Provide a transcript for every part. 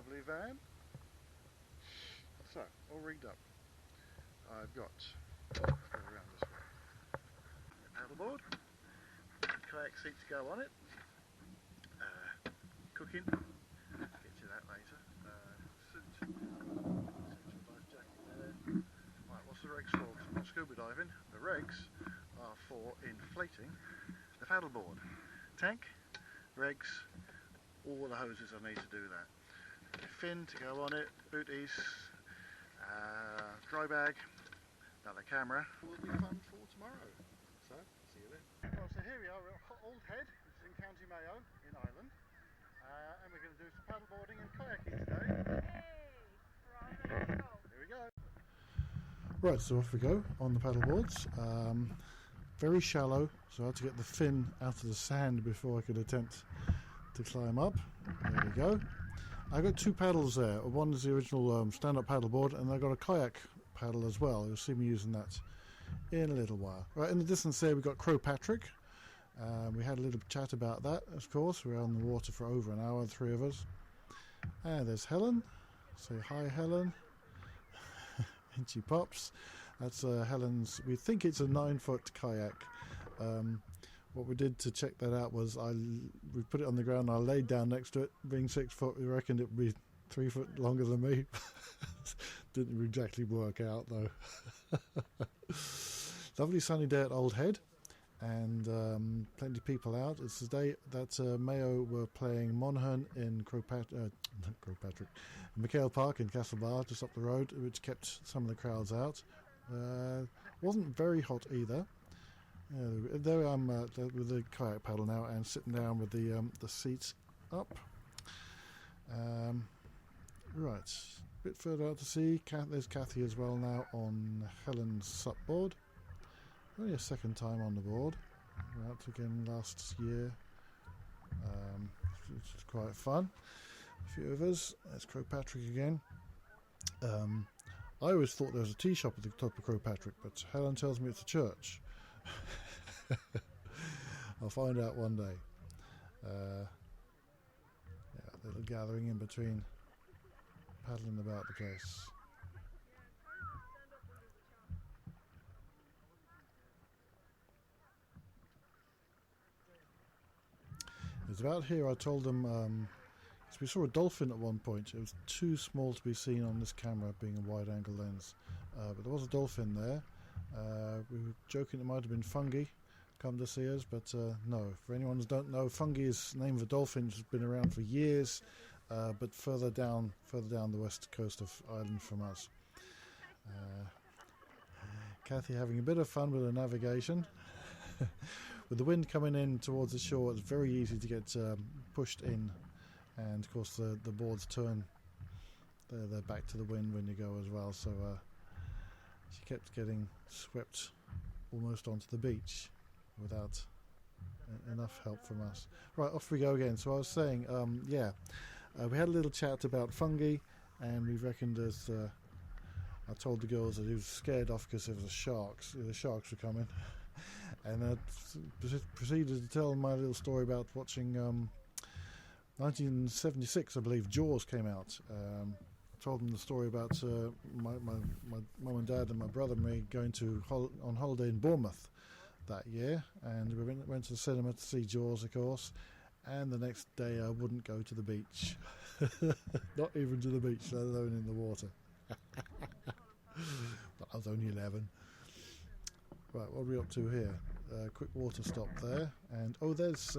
lovely van. So, all rigged up. I've got, let's go around this way, a paddleboard, kayak seat to go on it, cooking, get to that later, suit, life jacket there. Right, what's the regs for? 'Cause I'm not scuba diving. The regs are for inflating the paddleboard. Tank, regs, all the hoses I need to do that. Fin to go on it, booties, dry bag, another camera. Will be fun for tomorrow. So, see you then. Well, so here we are at Old Head, which is in County Mayo in Ireland. And we're going to do some paddleboarding and kayaking today. Hey, we're all ready to go. Here we go. Right, so off we go on the paddleboards. Very shallow, so I had to get the fin out of the sand before I could attempt to climb up. There we go. I got two paddles there. One is the original stand-up paddleboard, and I got a kayak paddle as well. You'll see me using that in a little while. Right, in the distance there we've got Crow Patrick. We had a little chat about that, of course. We were on the water for over an hour, the three of us. And there's Helen. Say hi, Helen. And she pops. That's Helen's, we think it's a 9-foot kayak. What we did to check that out was we put it on the ground and I laid down next to it. Being 6 foot, we reckoned it would be 3 foot longer than me. Didn't exactly work out though. Lovely sunny day at Old Head, and plenty of people out. It's the day that Mayo were playing Monaghan in McHale Park in Castlebar, just up the road, which kept some of the crowds out. Wasn't very hot either. There I am with the kayak paddle now and sitting down with the seats up. Right, a bit further out to sea. There's Kathy as well now on Helen's SUP board. Only a second time on the board. We were out again last year, which was quite fun. A few of us. There's Crow Patrick again. I always thought there was a tea shop at the top of Crow Patrick, but Helen tells me it's a church. I'll find out one day. Yeah, a little gathering in between, paddling about the place. It was about here I told them, so we saw a dolphin at one point. It was too small to be seen on this camera, being a wide angle lens, but there was a dolphin there. We were joking it might have been fungi come to see us, but no. For anyone who don't know, fungi is the name of a dolphin which has been around for years, but further down the west coast of Ireland from us. Kathy having a bit of fun with her navigation. With the wind coming in towards the shore, it's very easy to get pushed in, and of course the boards turn. They're back to the wind when you go as well, so she kept getting swept almost onto the beach without enough help from us. Right, off we go again. So I was saying, we had a little chat about fungi, and we reckoned as I told the girls that he was scared off because there was the sharks were coming, and I proceeded to tell them my little story about watching 1976, I believe, Jaws came out. Told them the story about my mum and dad and my brother and me going on holiday in Bournemouth that year, and we went to the cinema to see Jaws, of course, and the next day I wouldn't go to the beach. Not even to the beach, let alone in the water. But I was only 11. Right, what are we up to here? Quick water stop there, and there's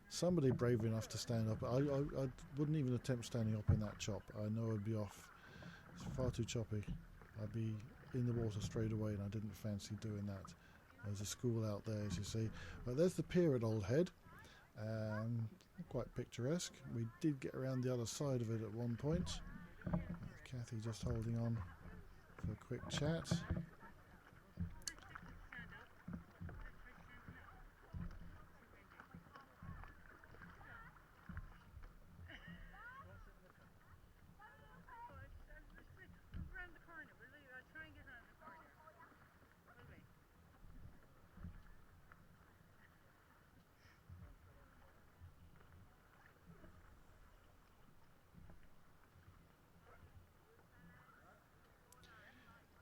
somebody brave enough to stand up. I wouldn't even attempt standing up in that chop. I know I'd be off. It's far too choppy. I'd be in the water straight away, and I didn't fancy doing that. There's a school out there, as you see. But there's the pier at Old Head. Quite picturesque. We did get around the other side of it at one point. Kathy just holding on for a quick chat.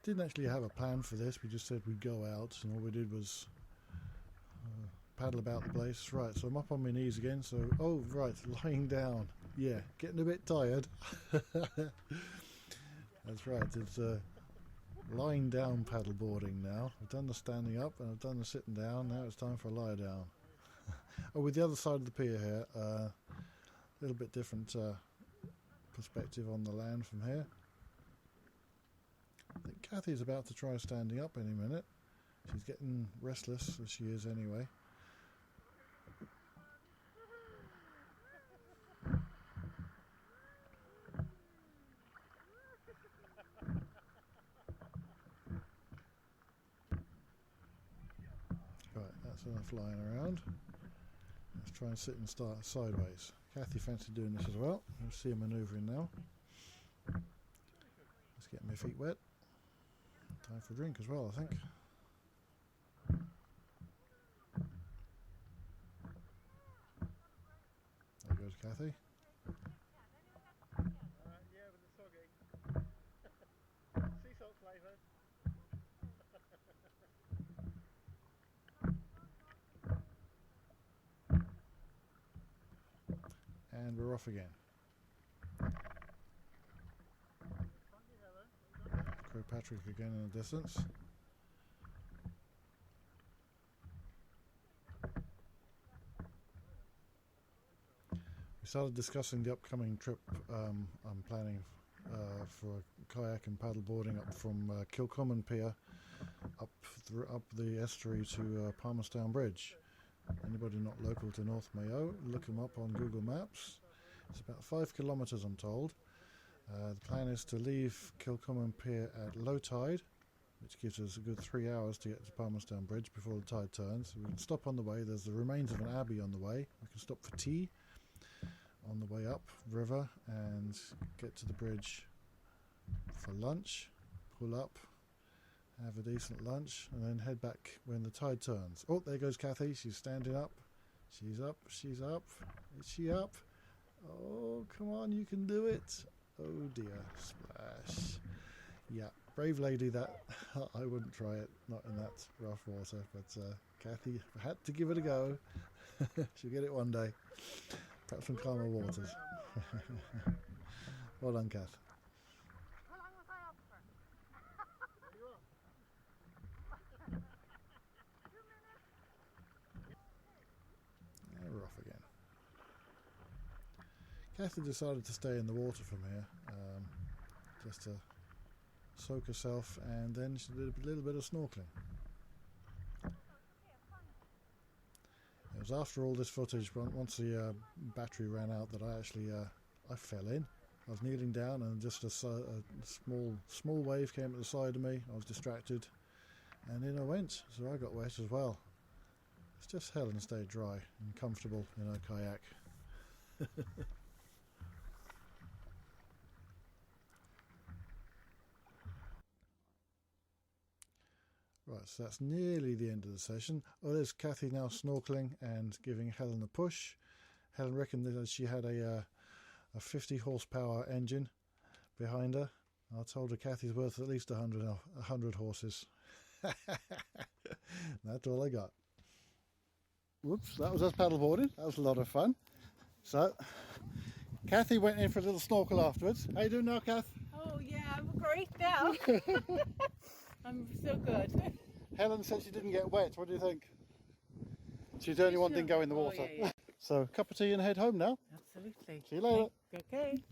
didn't actually have a plan for this. We just said we'd go out, and all we did was paddle about the place. Right, so I'm up on my knees again. So, oh right, lying down. Yeah, getting a bit tired. That's right. It's lying down paddle boarding now. I've done the standing up and I've done the sitting down. Now it's time for a lie down. Oh, with the other side of the pier here, a little bit different perspective on the land from here. I think Kathy's about to try standing up any minute. She's getting restless, as she is anyway. Right, that's enough lying around. Let's try and sit and start sideways. Kathy fancied doing this as well. We'll see her manoeuvring now. Let's get my feet wet. Time for a drink as well, I think. There goes Kathy. Yeah, with the soggy. Sea salt flavoured. And we're off again. Crow Patrick again in the distance. We started discussing the upcoming trip I'm planning for kayak and paddle boarding up from Kilcommon Pier up the estuary to Palmerstown Bridge. Anybody not local to North Mayo, look them up on Google Maps. It's about 5 kilometres, I'm told. The plan is to leave Kilcommon Pier at low tide, which gives us a good 3 hours to get to Palmerstown Bridge before the tide turns. We can stop on the way. There's the remains of an abbey on the way. We can stop for tea on the way up river and get to the bridge for lunch, pull up, have a decent lunch, and then head back when the tide turns. Oh, there goes Kathy. She's standing up. She's up. She's up. Is she up? Oh, come on, you can do it. Oh dear, splash. Yeah, brave lady that. I wouldn't try it, not in that rough water, but Kathy had to give it a go. She'll get it one day, perhaps from calmer waters. Well done, Kath. How long was I up for? 2 minutes? And we're off again. Kathy decided to stay in the water from here, just to soak herself, and then she did a little bit of snorkeling. It was after all this footage, once the battery ran out, that I actually I fell in. I was kneeling down, and just a small wave came at the side of me. I was distracted, and in I went. So I got wet as well. It's just hell and stay dry and comfortable in a kayak. Right, so that's nearly the end of the session. Oh, there's Kathy now snorkeling and giving Helen a push. Helen reckoned that she had a 50 horsepower engine behind her. I told her Kathy's worth at least 100 horses. That's all I got. Whoops, that was us paddleboarding. That was a lot of fun. So, Kathy went in for a little snorkel afterwards. How you doing now, Kath? Oh yeah, I'm great now. I'm so good. Helen said she didn't get wet. What do you think? She's the only one that didn't go in the water. Oh, yeah. So, cup of tea and head home now. Absolutely. See you later. Okay.